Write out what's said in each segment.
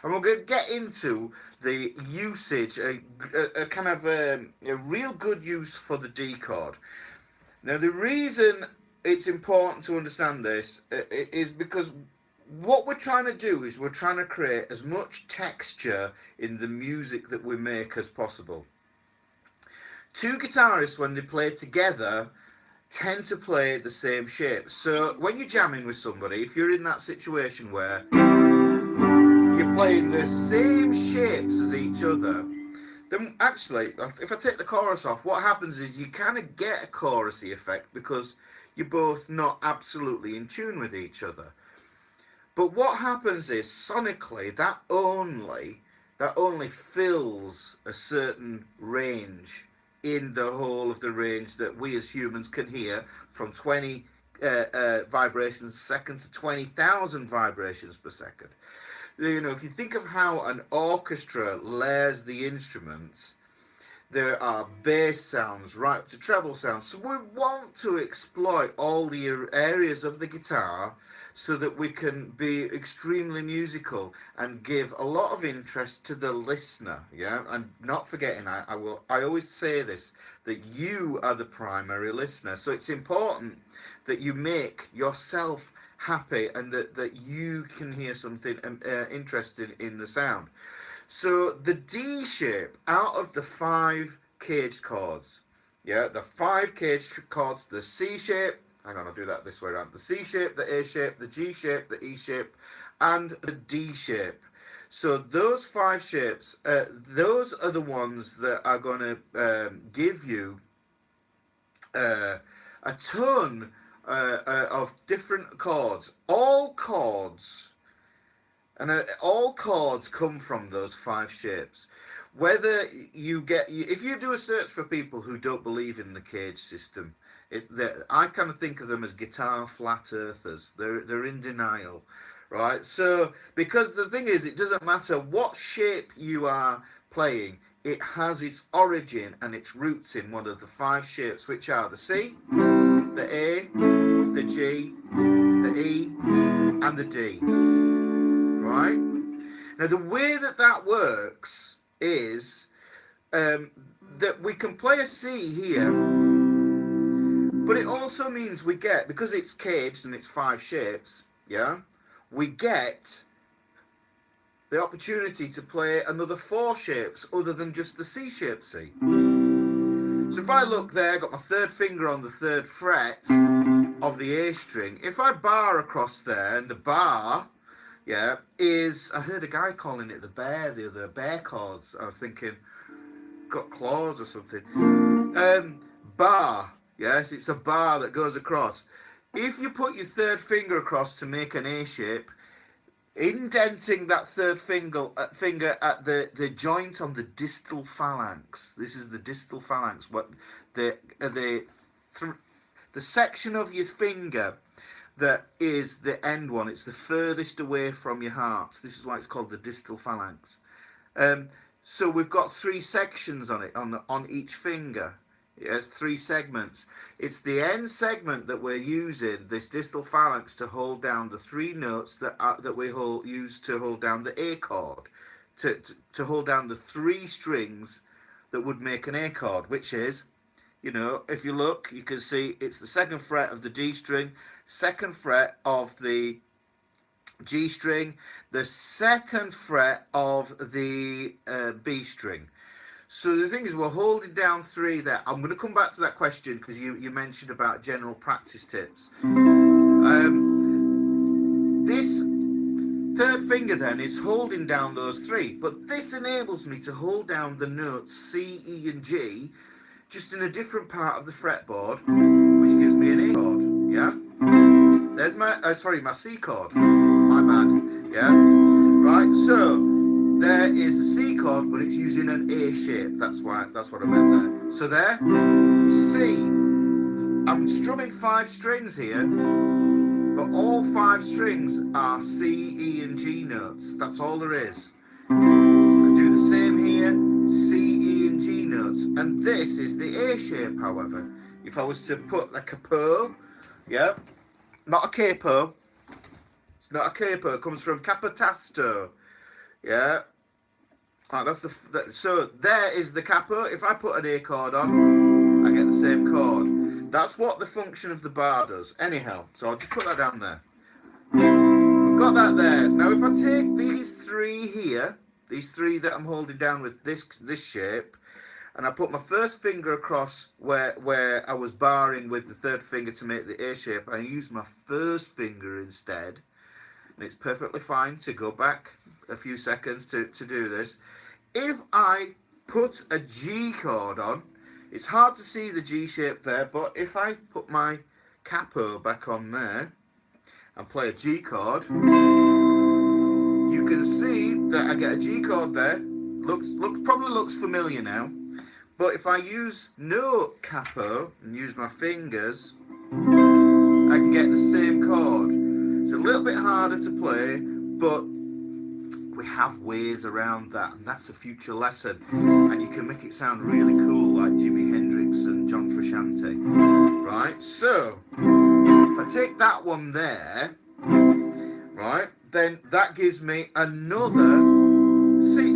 And we're going to get into the usage, a kind of a real good use for the D chord. Now, the reason it's important to understand this is because what we're trying to do is we're trying to create as much texture in the music that we make as possible. Two guitarists, when they play together, tend to play the same shape. So when you're jamming with somebody, if you're in that situation where you're playing the same shapes as each other, then actually, if I take the chorus off, what happens is you kind of get a chorusy effect because you're both not absolutely in tune with each other. But what happens is, sonically, that only fills a certain range in the whole of the range that we as humans can hear, from 20 vibrations a second to 20,000 vibrations per second. You know, if you think of how an orchestra layers the instruments, there are bass sounds right up to treble sounds. So we want to exploit all the areas of the guitar so that we can be extremely musical and give a lot of interest to the listener. Yeah, and not forgetting, I always say this, that you are the primary listener. So it's important that you make yourself happy and that you can hear something interesting in the sound. So the D shape, out of the 5 caged chords, yeah, the 5 caged chords, the C shape, hang on, I'll do that this way around, the C shape, the A shape, the G shape, the E shape, and the D shape. So those 5 shapes, those are the ones that are going to give you a ton of different chords. All chords come from those 5 shapes. Whether you get, if you do a search for people who don't believe in the cage system, I kind of think of them as guitar flat earthers. They're in denial, right? So because the thing is, it doesn't matter what shape you are playing, it has its origin and its roots in one of the 5 shapes, which are the C, the A, the G, the E, and the D. Right? Now the way that works is that we can play a C here, but it also means we get, because it's caged and it's 5 shapes, yeah, we get the opportunity to play another 4 shapes other than just the C shape C. So if I look there, I've got my 3rd finger on the 3rd fret of the A string. If I bar across there, and the bar, yeah, is, I heard a guy calling it the bear, the other bear chords. I was thinking, got claws or something. Bar, yes, it's a bar that goes across. If you put your 3rd finger across to make an A shape, indenting that 3rd finger at the joint on the distal phalanx. This is the distal phalanx. What the section of your finger that is the end one. It's the furthest away from your heart. This is why it's called the distal phalanx. So we've got 3 sections on it, on each finger. Yes, 3 segments. It's the end segment that we're using, this distal phalanx, to hold down the 3 notes that we use to hold down the A chord, to hold down the 3 strings that would make an A chord, which is, you know, if you look, you can see it's the 2nd fret of the D string, 2nd fret of the G string, the 2nd fret of the B string. So the thing is, we're holding down 3 there. I'm going to come back to that question because you mentioned about general practice tips. This 3rd finger then is holding down those 3, but this enables me to hold down the notes C, E, and G just in a different part of the fretboard, which gives me an A chord. Yeah, there's my C chord. My bad. Yeah, right. So there is a C chord, but it's using an A shape. That's what I meant there. So there, C. I'm strumming 5 strings here, but all 5 strings are C, E, and G notes. That's all there is. I do the same here, C, E, and G notes. And this is the A shape, however. If I was to put like a capo, yeah, not a capo. It's not a capo. It comes from capitasto. Yeah. Right, that's so there is the capo. If I put an A chord on, I get the same chord. That's what the function of the bar does. Anyhow, so I'll just put that down there. We've got that there. Now if I take these three here, these three that I'm holding down with this shape, and I put my first finger across where I was barring with the third finger to make the A shape, I use my first finger instead, and it's perfectly fine to go back a few seconds to do this. If I put a G chord on, it's hard to see the G shape there, but if I put my capo back on there and play a G chord, you can see that I get a G chord there. Probably looks familiar now. But if I use no capo and use my fingers, I can get the same chord. It's a little bit harder to play, but we have ways around that, and that's a future lesson. And you can make it sound really cool, like Jimi Hendrix and John Frusciante. Right, so if I take that one there, right, then that gives me another C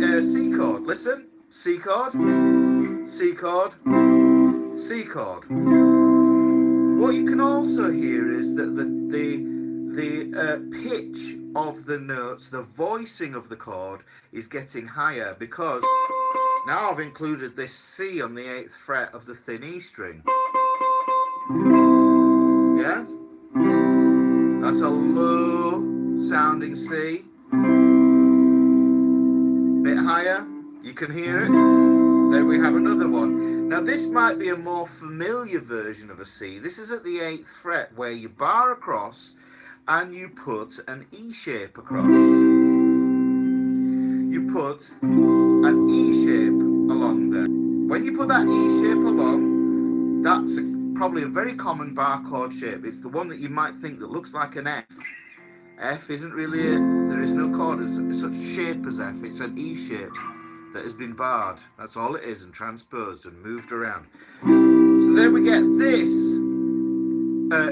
chord. Listen, C chord, C chord, C chord. What you can also hear is that the pitch of the notes, the voicing of the chord is getting higher, because now I've included this C on the 8th fret of the thin E string. Yeah? That's a low sounding C. Bit higher, you can hear it. Then we have another one. Now this might be a more familiar version of a C. This is at the 8th fret, where you bar across and you put an E shape across. You put an E shape along there. When you put that E shape along, that's probably a very common bar chord shape. It's the one that you might think that looks like an F. F isn't really there is no chord as such shape as F. It's an E shape that has been barred. That's all it is, and transposed and moved around. So there we get this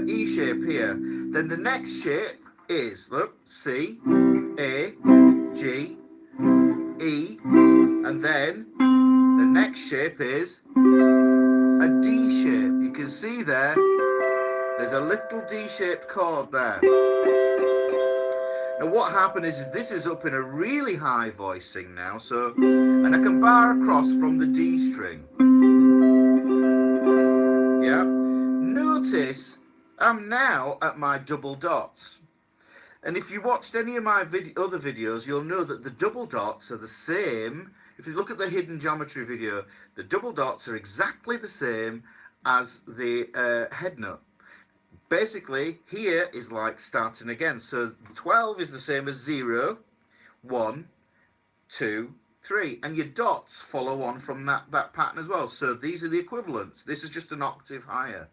E shape here. Then the next shape is, look, C, A, G, E, and then the next shape is a D shape. You can see there's a little D-shaped chord there. Now what happened is this is up in a really high voicing now, so, and I can bar across from the D string. Yeah. Notice I'm now at my double dots. And if you watched any of my other videos, you'll know that the double dots are the same. If you look at the hidden geometry video, the double dots are exactly the same as the head note. Basically, here is like starting again. So 12 is the same as 0, 1, 2, 3. And your dots follow on from that pattern as well. So these are the equivalents. This is just an octave higher.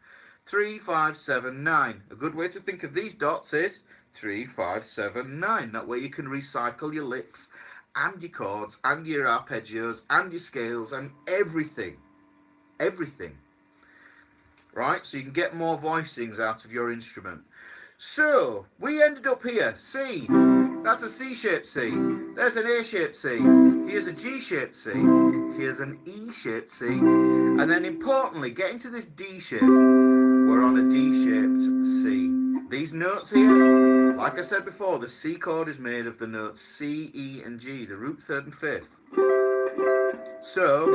3, 5, 7, 9. A good way to think of these dots is 3, 5, 7, 9. That way you can recycle your licks and your chords and your arpeggios and your scales and everything. Everything. Right, so you can get more voicings out of your instrument. So we ended up here. C. That's a C-shaped C. There's an A-shaped C. Here's a G-shaped C. Here's an E-shaped C. And then importantly, getting to this D shape, we're on a D-shaped C. These notes here, like I said before, the C chord is made of the notes C, E, and G, the root, third, and fifth. So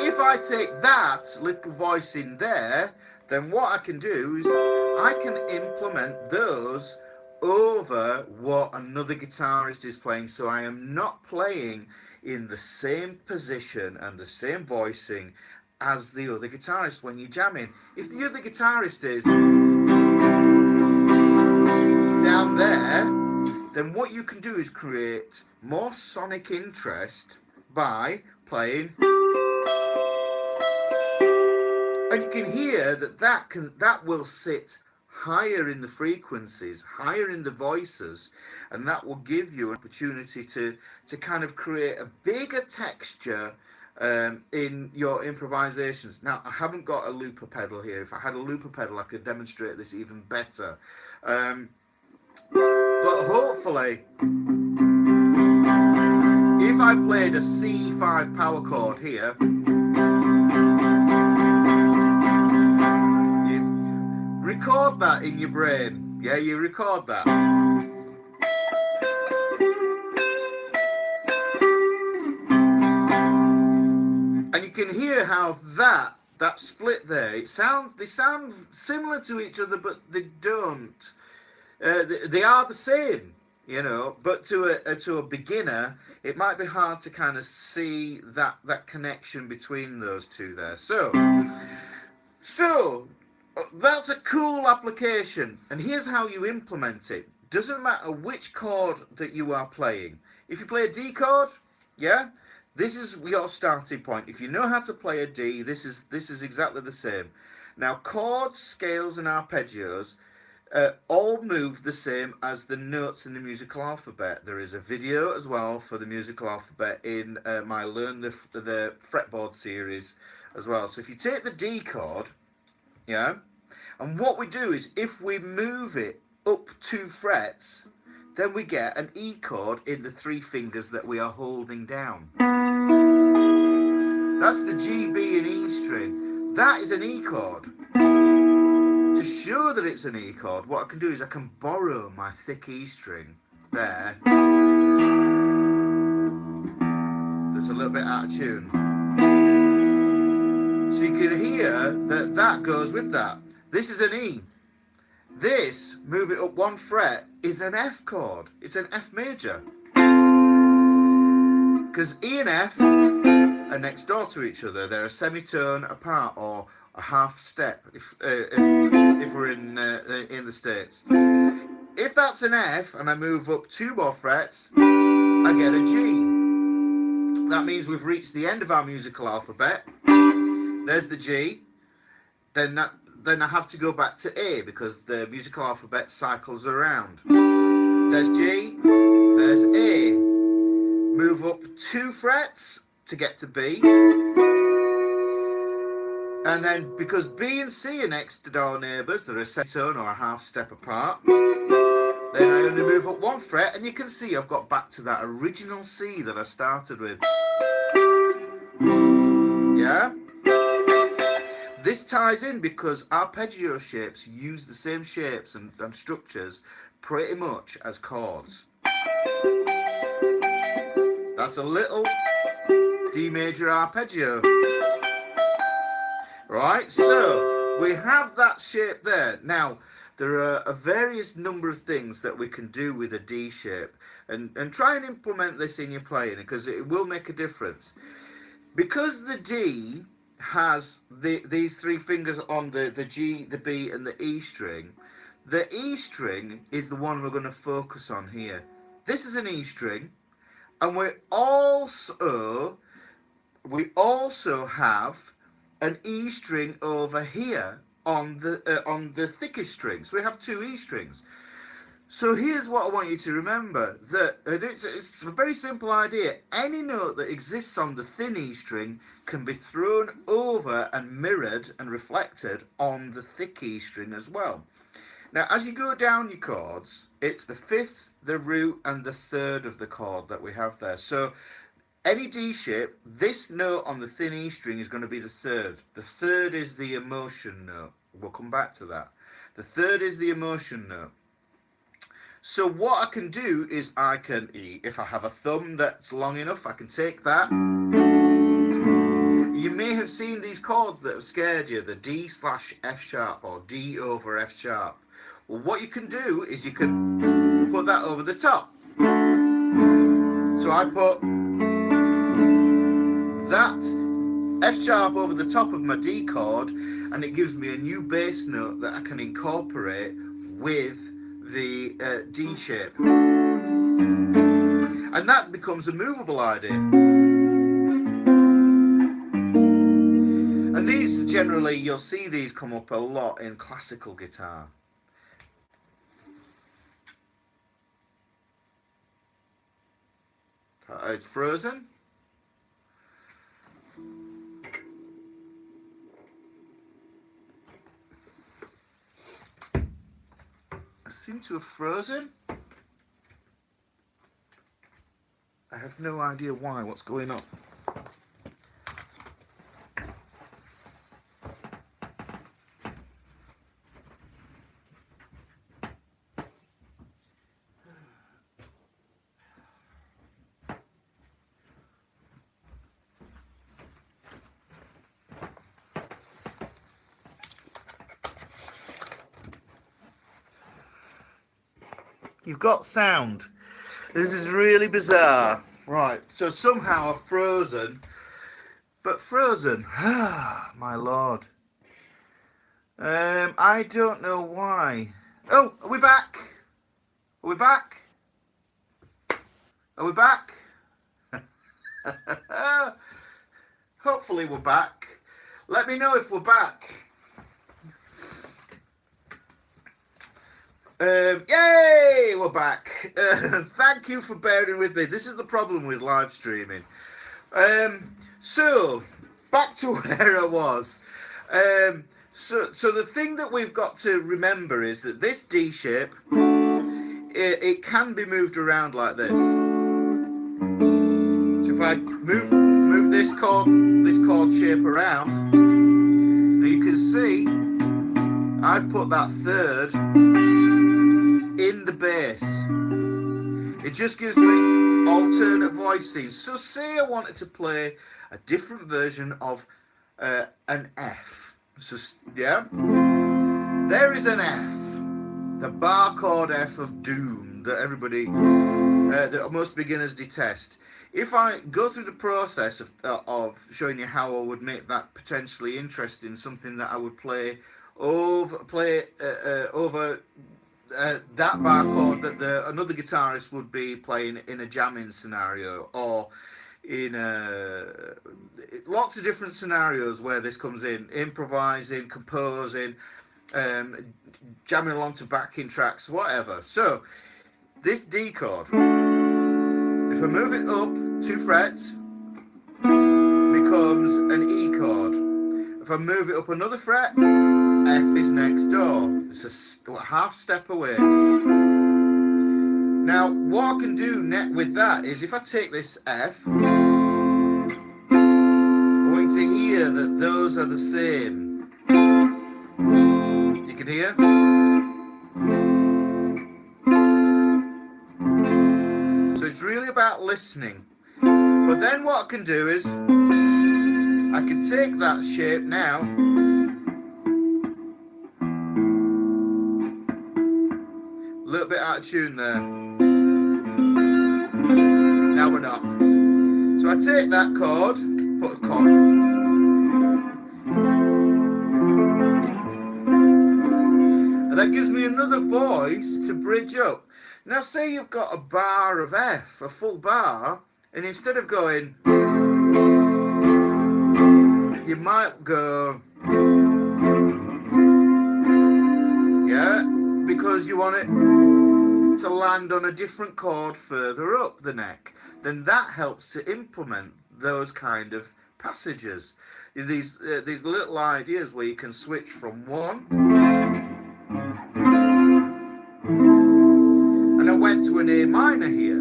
if I take that little voice in there, then what I can do is I can implement those over what another guitarist is playing. So I am not playing in the same position and the same voicing as the other guitarist when you're jamming. If the other guitarist is down there, then what you can do is create more sonic interest by playing. And you can hear that will sit higher in the frequencies, higher in the voices, and that will give you an opportunity to kind of create a bigger texture in your improvisations. Now, I haven't got a looper pedal here. If I had a looper pedal, I could demonstrate this even better. But hopefully I played a C5 power chord here, you record that in your brain. Yeah, you record that. And you can hear how that split there, they sound similar to each other, but they don't. They are the same, you know, but to a beginner, it might be hard to kind of see that connection between those two there. So that's a cool application, and here's how you implement it. Doesn't matter which chord that you are playing. If you play a D chord, yeah, this is your starting point. If you know how to play a D, this is exactly the same. Now, chords, scales, and arpeggios all move the same as the notes in the musical alphabet. There is a video as well for the musical alphabet in my Learn the Fretboard series as well. So if you take the D chord, yeah, and what we do is if we move it up 2 frets, then we get an E chord in the 3 fingers that we are holding down. That's the G, B, and E string. That is an E chord. To show that it's an E chord, what I can do is I can borrow my thick E string there. That's a little bit out of tune. So you can hear that that goes with that. This is an E. This, move it up 1 fret, is an F chord. It's an F major. Because E and F are next door to each other. They're a semitone apart, or a half step if we're in the States. If that's an F and I move up 2 more frets, I get a G. That means we've reached the end of our musical alphabet. There's the G. Then I have to go back to A because the musical alphabet cycles around. There's G, there's A. Move up 2 frets to get to B. And then because B and C are next door neighbours, they're a semitone or a half step apart. Then I only move up 1 fret, and you can see I've got back to that original C that I started with. Yeah? This ties in because arpeggio shapes use the same shapes and structures pretty much as chords. That's a little D major arpeggio. Right, so we have that shape there. Now, there are a various number of things that we can do with a D shape, and try and implement this in your playing because it will make a difference. Because the D has these 3 fingers on the G, the B, and the E string, the E string is the one we're going to focus on here. This is an E string, and we also have an E string over here on the thickest string. So we have 2 E strings. So here's what I want you to remember, that it's a very simple idea. Any note that exists on the thin E string can be thrown over and mirrored and reflected on the thick E string as well. Now, as you go down your chords, it's the 5th, the root, and the 3rd of the chord that we have there. So any D shape, this note on the thin E string is going to be the 3rd. The 3rd is the emotion note. We'll come back to that. The 3rd is the emotion note. So what I can do is I can, if I have a thumb that's long enough, I can take that. You may have seen these chords that have scared you, the D/F sharp or D over F sharp. Well, what you can do is you can put that over the top. So I put that F sharp over the top of my D chord, and it gives me a new bass note that I can incorporate with the D shape, and that becomes a movable idea. And these generally, you'll see these come up a lot in classical guitar. It's frozen. I seem to have frozen. have no idea why. What's going on? You've got sound. This is really bizarre. Right, so somehow I've frozen. But frozen. My lord. I don't know why. Oh, are we back? Are we back? Are we back? Hopefully we're back. Let me know if we're back. Yay! We're back. Thank you for bearing with me. This is the problem with live streaming. So, back to where I was. So the thing that we've got to remember is that this D shape, it can be moved around like this. So if I move this chord shape around, you can see I've put that third in the bass. It just gives me alternate voicings. So say I wanted to play a different version of an F. So yeah, there is an F, the bar chord F of doom that everybody, that most beginners detest. If I go through the process of showing you how I would make that potentially interesting, something that I would play over that bar chord that another guitarist would be playing in a jamming scenario, or in lots of different scenarios where this comes in, improvising, composing, jamming along to backing tracks, whatever. So this D chord, if I move it up 2 frets, becomes an E chord. If I move it up another fret, F is next door. It's a half step away. Now, what I can do with that is, if I take this F, I want you to hear that those are the same. You can hear? So it's really about listening. But then what I can do is, I can take that shape now, a little bit out of tune there. Now we're not. So I take that chord, put a chord, and that gives me another voice to bridge up. Now say you've got a bar of F, a full bar, and instead of going, you might go, yeah, because you want it to land on a different chord further up the neck. Then that helps to implement those kind of passages. These little ideas where you can switch from one, and I went to an A minor here.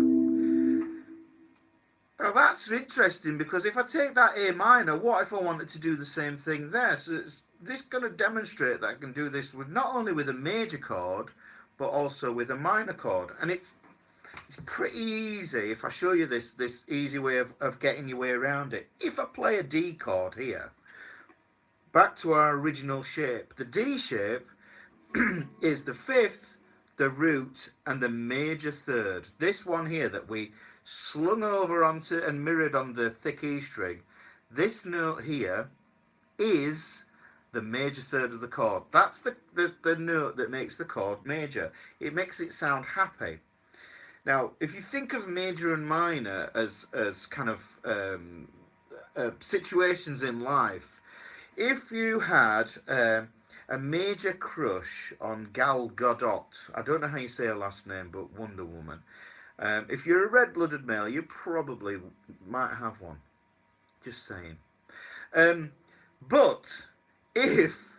Now that's interesting, because if I take that A minor, what if I wanted to do the same thing there? So this going to demonstrate that I can do this with not only with a major chord, but also with a minor chord. And it's pretty easy if I show you this easy way of getting your way around it. If I play a D chord here, back to our original shape, the D shape is the fifth, the root, and the major third. This one here that we slung over onto and mirrored on the thick E string, this note here is the major third of the chord. That's the note that makes the chord major. It makes it sound happy. Now, if you think of major and minor as kind of situations in life, if you had a major crush on Gal Gadot, I don't know how you say her last name, but Wonder Woman. If you're a red-blooded male, you probably might have one. Just saying. But if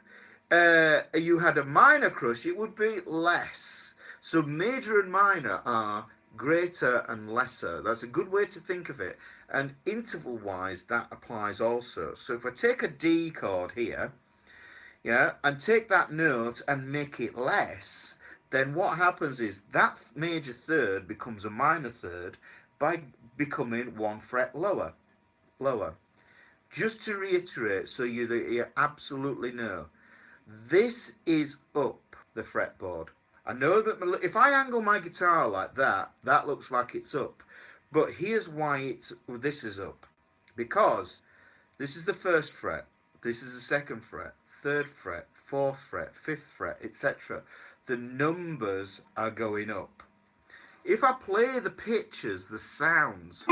you had a minor crush, it would be less. So major and minor are greater and lesser. That's a good way to think of it. And interval wise, that applies also. So if I take a D chord here, yeah, and take that note and make it less, then what happens is that major third becomes a minor third by becoming 1 fret lower. Just to reiterate, so you absolutely know, this is up the fretboard. I know that if I angle my guitar like that, that looks like it's up. But here's why this is up. Because this is the 1st fret, this is the 2nd fret, 3rd fret, 4th fret, 5th fret, etc. The numbers are going up. If I play the pitches, the sounds,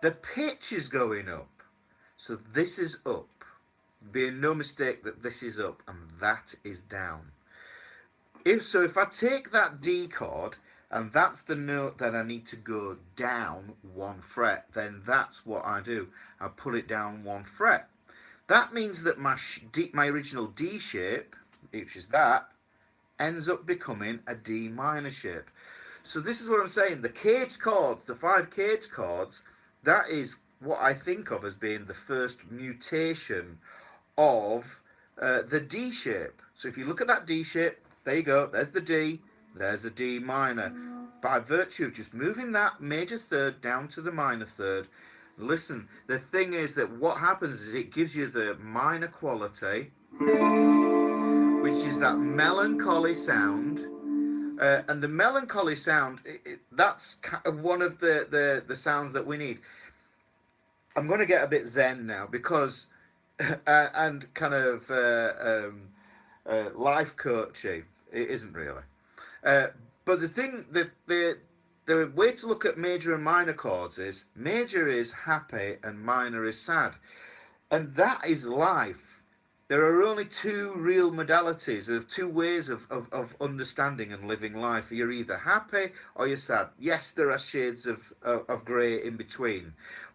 the pitch is going up. So this is up. Being no mistake that this is up and that is down. If I take that D chord and that's the note that I need to go down 1 fret, then that's what I do. I put it down 1 fret. That means that my original D shape, which is that, ends up becoming a D minor shape. So this is what I'm saying. The caged chords, the 5 caged chords, that is what I think of as being the first mutation of the D shape. So if you look at that D shape, there you go, there's the D, there's the D minor. By virtue of just moving that major third down to the minor third, listen, the thing is that what happens is it gives you the minor quality, which is that melancholy sound. And the melancholy sound, that's one of the sounds that we need. I'm going to get a bit zen now because, and kind of life coaching. It isn't really. But the thing that the way to look at major and minor chords is major is happy and minor is sad, and that is life. There are only 2 real modalities. There are 2 ways of understanding and living life. You're either happy or you're sad. Yes, there are shades of grey in between.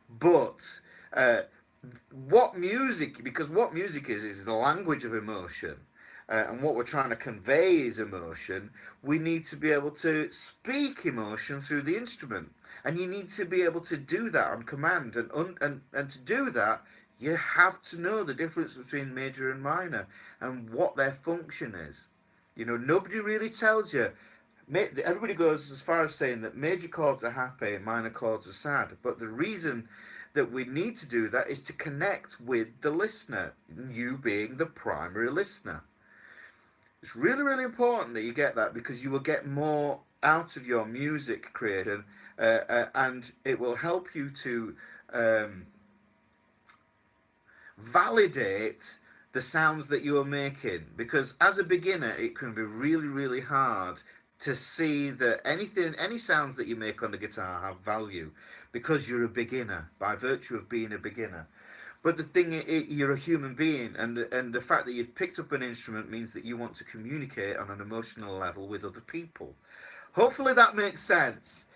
But what music is the language of emotion. And what we're trying to convey is emotion. We need to be able to speak emotion through the instrument. And you need to be able to do that on command. And to do that, you have to know the difference between major and minor and what their function is. You know, nobody really tells you. Everybody goes as far as saying that major chords are happy and minor chords are sad. But the reason that we need to do that is to connect with the listener, you being the primary listener. It's really, really important that you get that, because you will get more out of your music creation, and it will help you to validate the sounds that you are making. Because as a beginner, it can be really, really hard to see that any sounds that you make on the guitar have value, because you're a beginner by virtue of being a beginner. But the thing is, you're a human being, and the fact that you've picked up an instrument means that you want to communicate on an emotional level with other people. Hopefully that makes sense.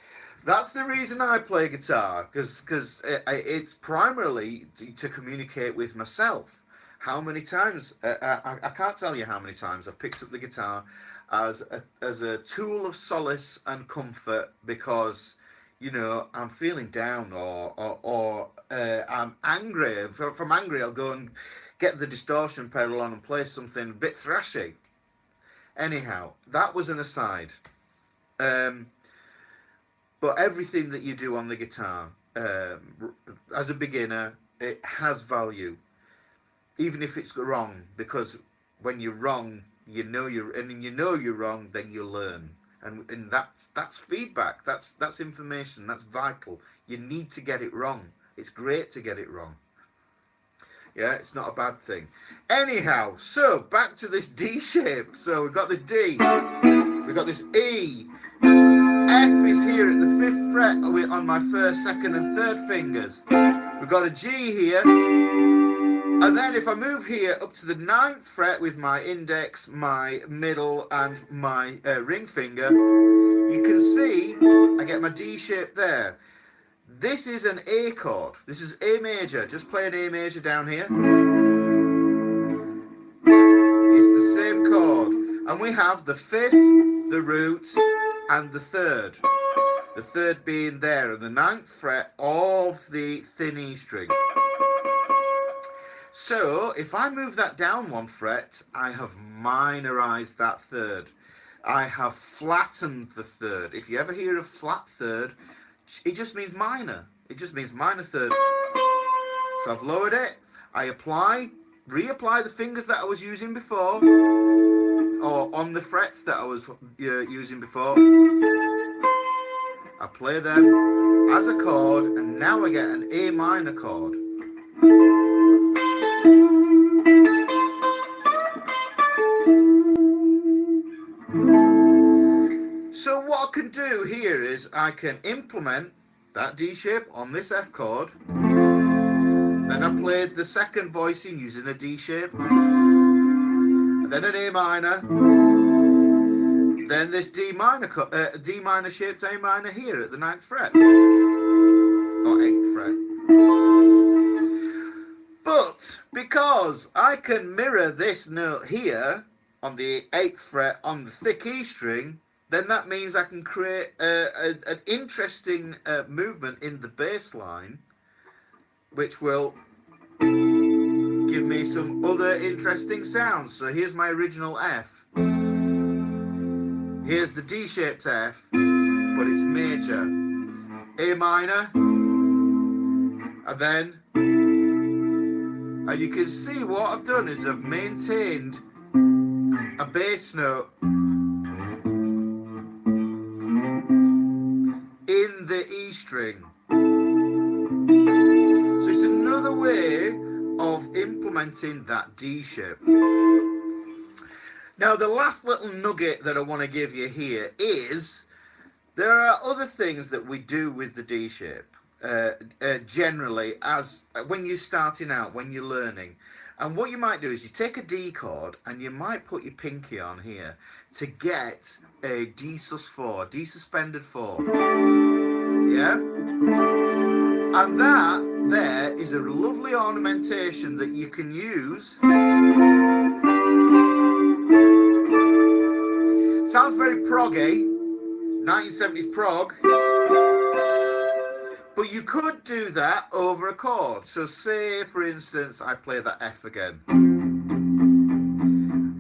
That's the reason I play guitar, because it's primarily to communicate with myself. How many times, I can't tell you how many times I've picked up the guitar as a tool of solace and comfort, because, you know, I'm feeling down, or I'm angry. If I'm angry, I'll go and get the distortion pedal on and play something a bit thrashy. Anyhow, that was an aside. But everything that you do on the guitar, as a beginner, it has value, even if it's wrong. Because when you're wrong, you know you're wrong, then you learn, and that's feedback. That's information. That's vital. You need to get it wrong. It's great to get it wrong. Yeah, it's not a bad thing. Anyhow, so back to this D shape. So we've got this D, we've got this E. F is here at the 5th fret on my 1st, 2nd and 3rd fingers. We've got a G here. And then if I move here up to the 9th fret with my index, my middle and my ring finger, you can see I get my D shape there. This is an A chord. This is A major. Just play an A major down here. It's the And we have the 5th, the root, and the 3rd. The 3rd being there, and the 9th fret of the thin E string. So, if I move that down 1 fret, I have minorized that 3rd. I have flattened the 3rd. If you ever hear a flat 3rd, it just means minor. It just means minor 3rd. So I've lowered it. I reapply the fingers that I was using before, or on the frets that I was using before. I play them as a chord, and now I get an A minor chord. So what I can do here is I can implement that D shape on this F chord. Then I played the second voicing using a D shape, and then an A minor, then this D minor shaped A minor here at the 9th fret, or 8th fret. But because I can mirror this note here on the 8th fret on the thick E string, then that means I can create an interesting movement in the bass line, which will give me some other interesting sounds. So here's my original F. Here's the D-shaped F, but it's major. A minor, and then, and you can see what I've done is I've maintained a bass note in the E string. So it's another way of implementing that D shape. Now the last little nugget that I want to give you here is there are other things that we do with the D shape generally as when you're starting out, when you're learning. And what you might do is you take a D chord and you might put your pinky on here to get a D sus4, D suspended 4. Yeah? And that there is a lovely ornamentation that you can use. Sounds very proggy, 1970s prog. But you could do that over a chord. So say, for instance, I play that F again.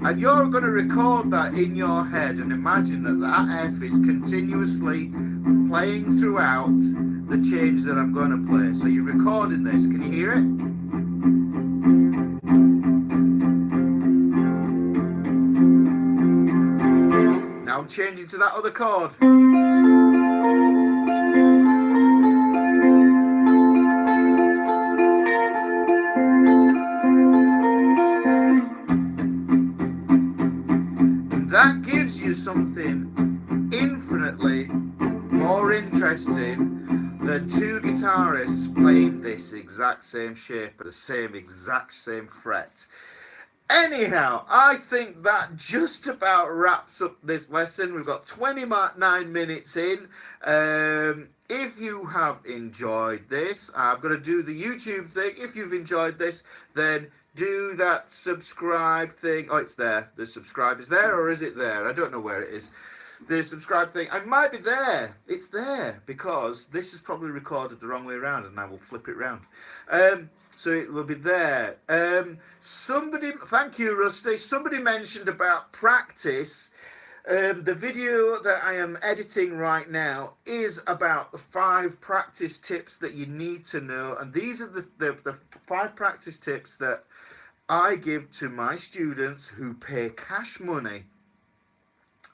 And you're going to record that in your head and imagine that that F is continuously playing throughout the change that I'm going to play. So you're recording this. Can you hear it? Now I'm changing to that other chord. That gives you something infinitely more interesting than two guitarists playing this exact same shape at the exact same fret. Anyhow, I think that just about wraps up this lesson. We've got 29 minutes in. If you have enjoyed this, I've got to do the YouTube thing. If you've enjoyed this, then do that subscribe thing. Oh, it's there. The subscribe is there, or is it there? I don't know where it is. The subscribe thing. I might be there. It's there because this is probably recorded the wrong way around, and I will flip it round. So it will be there. Thank you, Rusty. Somebody mentioned about practice. The video that I am editing right now is about the 5 practice tips that you need to know, and these are the 5 practice tips that I give to my students who pay cash money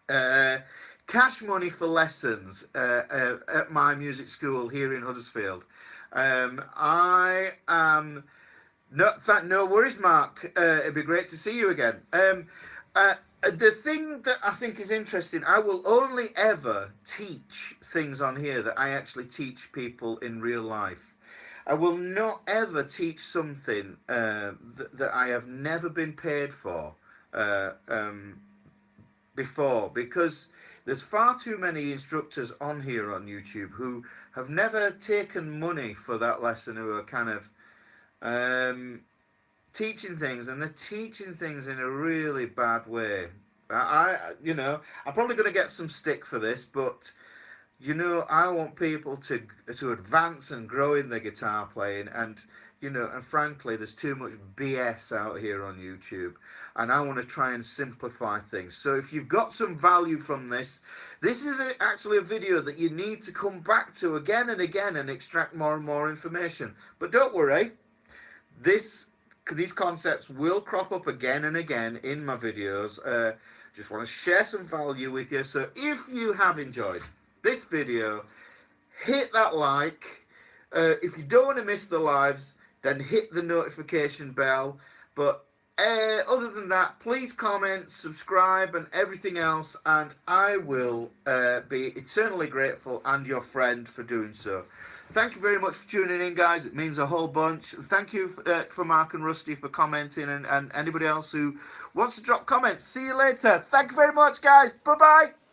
for lessons at my music school here in Huddersfield. I am no worries, Mark. It'd be great to see you again. The thing that I think is interesting, I will only ever teach things on here that I actually teach people in real life. I will not ever teach something that I have never been paid for before, because there's far too many instructors on here on YouTube who have never taken money for that lesson, who are kind of teaching things, and they're teaching things in a really bad way. You know, I'm probably going to get some stick for this, but you know, I want people to advance and grow in their guitar playing, and you know, and frankly, there's too much BS out here on YouTube, and I want to try and simplify things. So if you've got some value from this, this is actually a video that you need to come back to again and again and extract more and more information. But don't worry, these concepts will crop up again and again in my videos. Just want to share some value with you. So if you have enjoyed this video, hit that like. If you don't want to miss the lives, then hit the notification bell. But other than that, please comment, subscribe, and everything else, and I will be eternally grateful and your friend for doing so. Thank you very much for tuning in, guys. It means a whole bunch. Thank you for Mark and Rusty for commenting, and anybody else who wants to drop comments. See you later. Thank you very much, guys. Bye-bye.